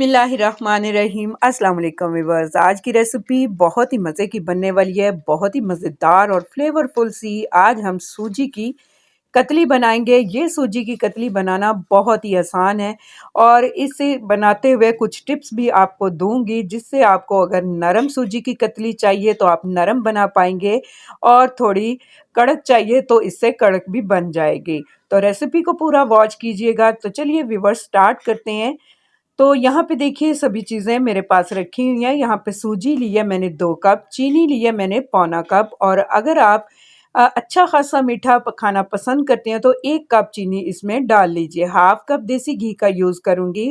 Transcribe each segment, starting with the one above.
बिस्मिल्लाहिर्रहमानिर्रहीम अस्सलाम वालेकुम व्यूअर्स। आज की रेसिपी बहुत ही मज़े की बनने वाली है, बहुत ही मज़ेदार और फ्लेवरफुल सी। आज हम सूजी की कतली बनाएंगे। ये सूजी की कतली बनाना बहुत ही आसान है और इसे बनाते हुए कुछ टिप्स भी आपको दूंगी, जिससे आपको अगर नरम सूजी की कतली चाहिए तो आप नरम बना पाएंगे और थोड़ी कड़क चाहिए तो इससे कड़क भी बन जाएगी। तो रेसिपी को पूरा वॉच कीजिएगा। तो चलिए व्यूअर्स स्टार्ट करते हैं। तो यहाँ पे देखिए सभी चीज़ें मेरे पास रखी हुई हैं। यहाँ पे सूजी ली है मैंने 2 कप, चीनी ली है मैंने पौना कप और अगर आप अच्छा ख़ासा मीठा खाना पसंद करते हैं तो 1 कप चीनी इसमें डाल लीजिए। हाफ़ कप देसी घी का यूज़ करूँगी।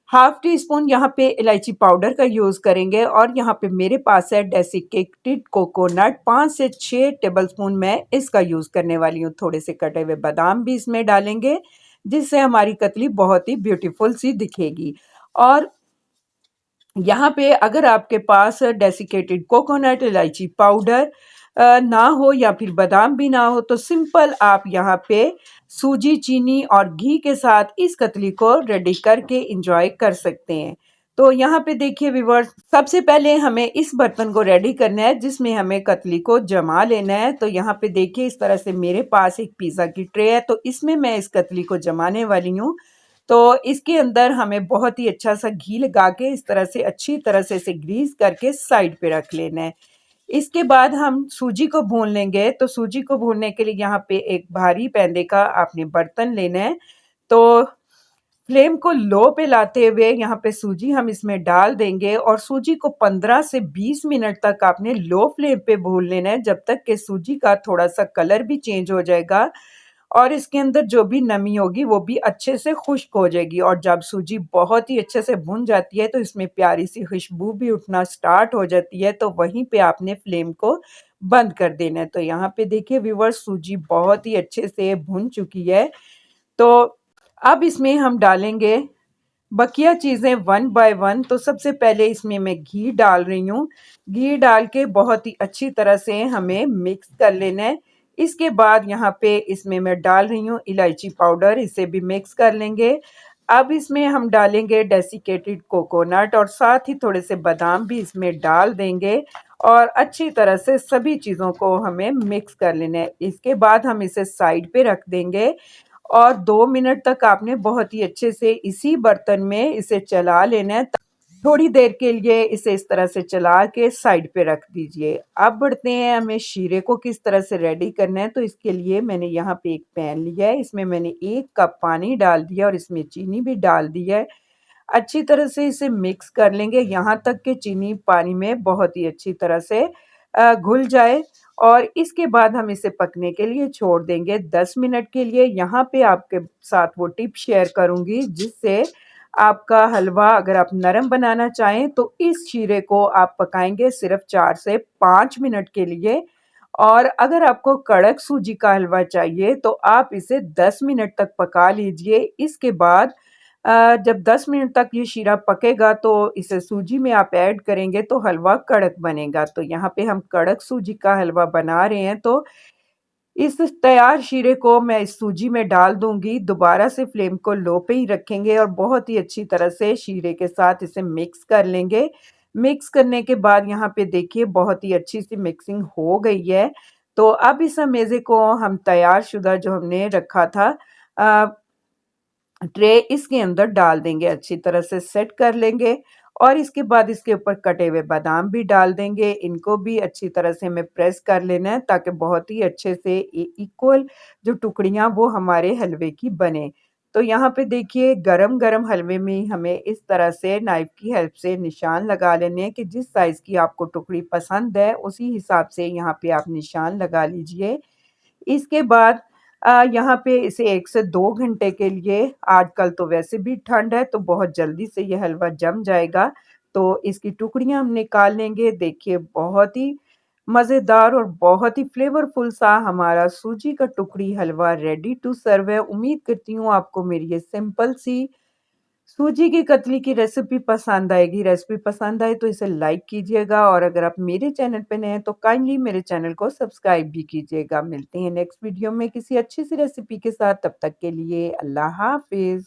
हाफ़ टी स्पून यहाँ पे इलायची पाउडर का यूज़ करेंगे और यहाँ पे मेरे पास है डेसिकेटेड कोकोनट 5 से 6 टेबलस्पून मैं इसका यूज़ करने वाली हूँ। थोड़े से कटे हुए बादाम भी इसमें डालेंगे, जिससे हमारी कतली बहुत ही ब्यूटीफुल सी दिखेगी। और यहाँ पे अगर आपके पास डेसिकेटेड कोकोनट इलायची पाउडर ना हो या फिर बादाम भी ना हो तो सिंपल आप यहाँ पे सूजी, चीनी और घी के साथ इस कतली को रेडी करके एंजॉय कर सकते हैं। तो यहाँ पे देखिए व्यूअर्स, सबसे पहले हमें इस बर्तन को रेडी करना है जिसमें हमें कतली को जमा लेना है। तो यहाँ पे देखिए इस तरह से मेरे पास एक पिज़्ज़ा की ट्रे है, तो इसमें मैं इस कतली को जमाने वाली हूँ। तो इसके अंदर हमें बहुत ही अच्छा सा घी लगा के इस तरह से अच्छी तरह से इसे ग्रीस करके साइड पे रख लेना है। इसके बाद हम सूजी को भून लेंगे। तो सूजी को भूनने के लिए यहाँ पे एक भारी पैंदे का आपने बर्तन लेना है। तो फ्लेम को लो पे लाते हुए यहाँ पे सूजी हम इसमें डाल देंगे और सूजी को 15 से 20 मिनट तक आपने लो फ्लेम पे भून लेना है, जब तक कि सूजी का थोड़ा सा कलर भी चेंज हो जाएगा और इसके अंदर जो भी नमी होगी वो भी अच्छे से खुश्क हो जाएगी। और जब सूजी बहुत ही अच्छे से भुन जाती है तो इसमें प्यारी सी खुशबू भी उठना स्टार्ट हो जाती है, तो वहीं पे आपने फ्लेम को बंद कर देना है। तो यहाँ पे देखिए व्यूअर्स, सूजी बहुत ही अच्छे से भुन चुकी है। तो अब इसमें हम डालेंगे बकिया चीज़ें वन बाय वन। तो सबसे पहले इसमें मैं घी डाल रही हूँ। घी डाल के बहुत ही अच्छी तरह से हमें मिक्स कर लेना है। इसके बाद यहाँ पे इसमें मैं डाल रही हूँ इलायची पाउडर, इसे भी मिक्स कर लेंगे। अब इसमें हम डालेंगे डेसिकेटेड कोकोनट और साथ ही थोड़े से बादाम भी इसमें डाल देंगे और अच्छी तरह से सभी चीज़ों को हमें मिक्स कर लेना है। इसके बाद हम इसे साइड पे रख देंगे और 2 मिनट तक आपने बहुत ही अच्छे से इसी बर्तन में इसे चला लेना है। थोड़ी देर के लिए इसे इस तरह से चला के साइड पे रख दीजिए। अब बढ़ते हैं हमें शीरे को किस तरह से रेडी करना है। तो इसके लिए मैंने यहाँ पे एक पैन लिया है, इसमें मैंने 1 कप पानी डाल दिया और इसमें चीनी भी डाल दी है। अच्छी तरह से इसे मिक्स कर लेंगे यहाँ तक कि चीनी पानी में बहुत ही अच्छी तरह से घुल जाए और इसके बाद हम इसे पकने के लिए छोड़ देंगे 10 मिनट के लिए। यहाँ पे आपके साथ वो टिप शेयर करूँगी जिससे आपका हलवा अगर आप नरम बनाना चाहें तो इस शीरे को आप पकाएंगे सिर्फ 4 से 5 मिनट के लिए और अगर आपको कड़क सूजी का हलवा चाहिए तो आप इसे 10 मिनट तक पका लीजिए। इसके बाद जब 10 मिनट तक ये शीरा पकेगा तो इसे सूजी में आप ऐड करेंगे तो हलवा कड़क बनेगा। तो यहाँ पे हम कड़क सूजी का हलवा बना रहे हैं, तो इस तैयार शीरे को मैं इस सूजी में डाल दूँगी। दोबारा से फ्लेम को लो पे ही रखेंगे और बहुत ही अच्छी तरह से शीरे के साथ इसे मिक्स कर लेंगे। मिक्स करने के बाद यहाँ पे देखिए बहुत ही अच्छी सी मिक्सिंग हो गई है। तो अब इस मेज़े को हम तैयार शुदा जो हमने रखा था अ, ट्रे, इसके अंदर डाल देंगे, अच्छी तरह से सेट कर लेंगे और इसके बाद इसके ऊपर कटे हुए बादाम भी डाल देंगे। इनको भी अच्छी तरह से हमें प्रेस कर लेना है ताकि बहुत ही अच्छे से इक्वल जो टुकड़ियाँ वो हमारे हलवे की बने। तो यहाँ पे देखिए गरम-गरम हलवे में ही हमें इस तरह से नाइफ़ की हेल्प से निशान लगा लेने हैं कि जिस साइज़ की आपको टुकड़ी पसंद है उसी हिसाब से यहाँ पे आप निशान लगा लीजिए। इसके बाद यहाँ पे इसे 1 से 2 घंटे के लिए, आजकल तो वैसे भी ठंड है तो बहुत जल्दी से ये हलवा जम जाएगा। तो इसकी टुकड़ियाँ हम निकाल लेंगे। देखिए बहुत ही मज़ेदार और बहुत ही फ्लेवरफुल सा हमारा सूजी का टुकड़ी हलवा रेडी टू सर्व है। उम्मीद करती हूँ आपको मेरी ये सिंपल सी सूजी की कतली की रेसिपी पसंद आएगी। रेसिपी पसंद आए तो इसे लाइक कीजिएगा और अगर आप मेरे चैनल पे नए हैं तो काइंडली मेरे चैनल को सब्सक्राइब भी कीजिएगा। मिलते हैं नेक्स्ट वीडियो में किसी अच्छी सी रेसिपी के साथ, तब तक के लिए अल्लाह हाफ़िज़।